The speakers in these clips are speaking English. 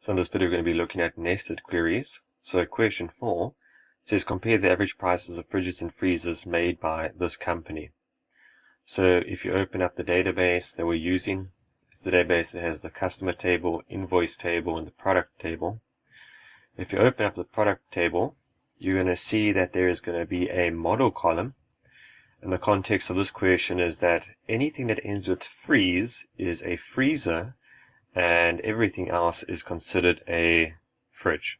So in this video, we're going to be looking at nested queries. So question 4 says compare the average prices of fridges and freezers made by this company. So if you open up the database that we're using, it's the database that has the customer table, invoice table, and the product table. If you open up the product table, you're going to see that there is going to be a model column. And the context of this question is that anything that ends with freeze is a freezer, and everything else is considered a fridge.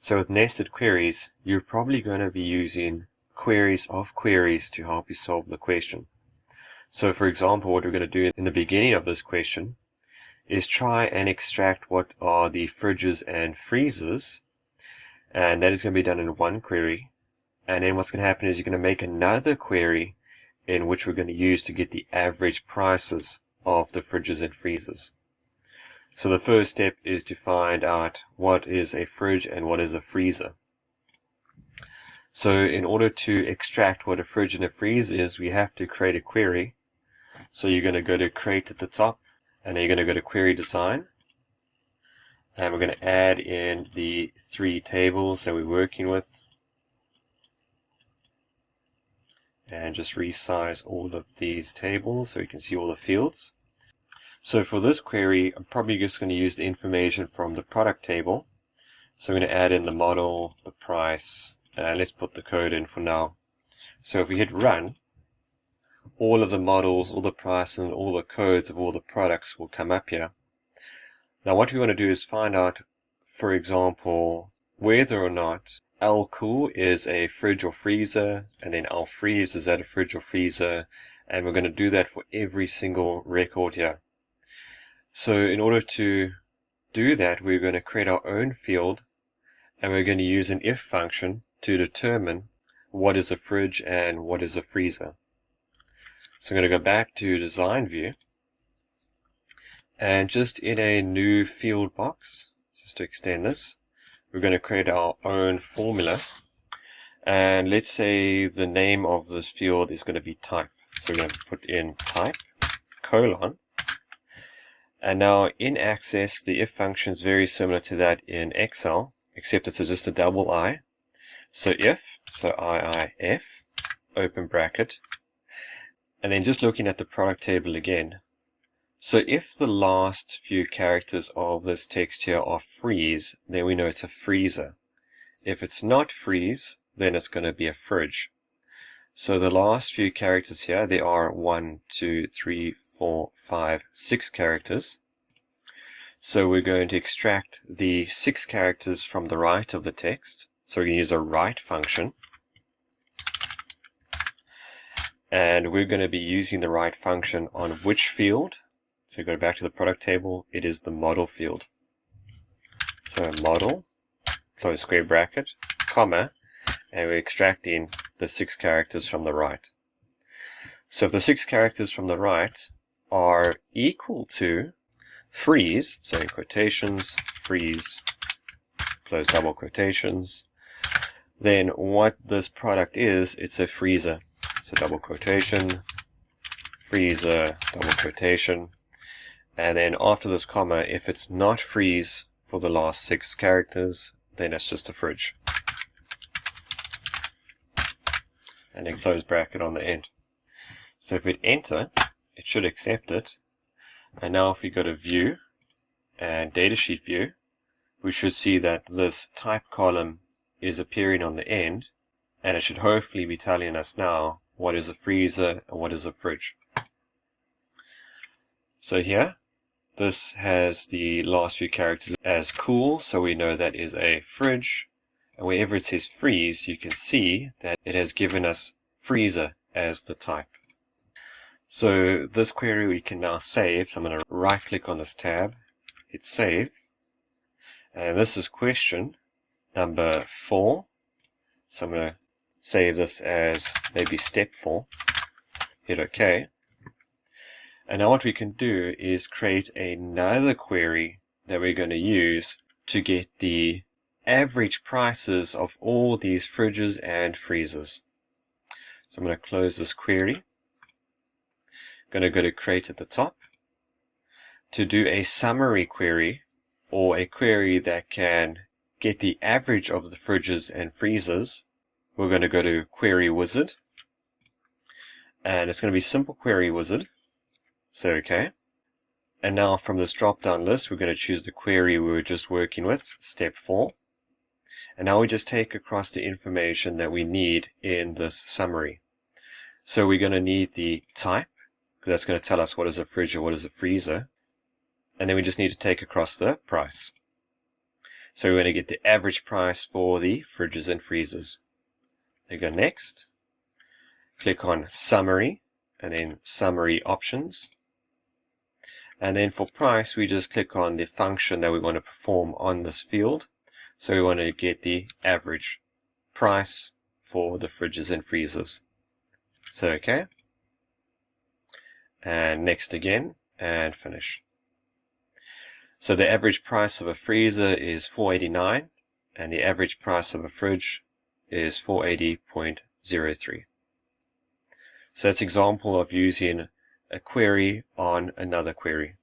So with nested queries, you're probably going to be using queries of queries to help you solve the question. So for example, what we're going to do in the beginning of this question is try and extract what are the fridges and freezers, and that is going to be done in one query. And then what's going to happen is you're going to make another query in which we're going to use to get the average prices of the fridges and freezers. So the first step is to find out what is a fridge and what is a freezer. So in order to extract what a fridge and a freezer is, we have to create a query. So you're going to go to create at the top, and then you're going to go to query design. And we're going to add in the 3 tables that we're working with. And just resize all of these tables so you can see all the fields. So for this query, I'm probably just going to use the information from the product table. So I'm going to add in the model, the price, and let's put the code in for now. So if we hit run, all of the models, all the price, and all the codes of all the products will come up here. Now what we want to do is find out, for example, whether or not L-Cool is a fridge or freezer, and then L-Freeze is that a fridge or freezer, and we're going to do that for every single record here. So in order to do that, we're going to create our own field, and we're going to use an if function to determine what is a fridge and what is a freezer. So I'm going to go back to design view, and just in a new field box, just to extend this, we're going to create our own formula, and let's say the name of this field is going to be type. So we're going to put in type, colon, and now in Access, the if function is very similar to that in Excel, except it's just a double I. So if, so IIF, open bracket, and then just looking at the product table again. So if the last few characters of this text here are freeze, then we know it's a freezer. If it's not freeze, then it's going to be a fridge. So the last few characters here, there are 1, 2, 3, 4, 5, 6 characters. So we're going to extract the 6 characters from the right of the text. So we're going to use a write function. And we're going to be using the write function on which field? So go back to the product table, it is the model field. So model, close square bracket, comma, and we're extracting the 6 characters from the right. So if the 6 characters from the right are equal to freeze, so in quotations, freeze, close double quotations, then what this product is, it's a freezer. So double quotation, freezer, double quotation, and then after this comma, if it's not freeze for the last 6 characters, then it's just a fridge. And then close bracket on the end. So if we enter, it should accept it. And now if we go to view and datasheet view, we should see that this type column is appearing on the end, and it should hopefully be telling us now what is a freezer and what is a fridge. So here, this has the last few characters as cool, so we know that is a fridge. And wherever it says freeze, you can see that it has given us freezer as the type. So this query we can now save. So I'm going to right click on this tab, hit save. And this is question number 4. So I'm going to save this as maybe step 4. Hit OK. And now what we can do is create another query that we're going to use to get the average prices of all these fridges and freezers. So I'm going to close this query. I'm going to go to create at the top. To do a summary query, or a query that can get the average of the fridges and freezers, we're going to go to Query Wizard. And it's going to be Simple Query Wizard. So OK. And now from this drop-down list, we're going to choose the query we were just working with, step 4. And now we just take across the information that we need in this summary. So we're going to need the type, because that's going to tell us what is a fridge or what is a freezer. And then we just need to take across the price. So we're going to get the average price for the fridges and freezers. Then go next. Click on Summary, and then Summary Options. And then for price, we just click on the function that we want to perform on this field. So we want to get the average price for the fridges and freezers. So OK. And next again, and finish. So the average price of a freezer is $4.89, and the average price of a fridge is $4.80.03. So that's an example of using a query on another query.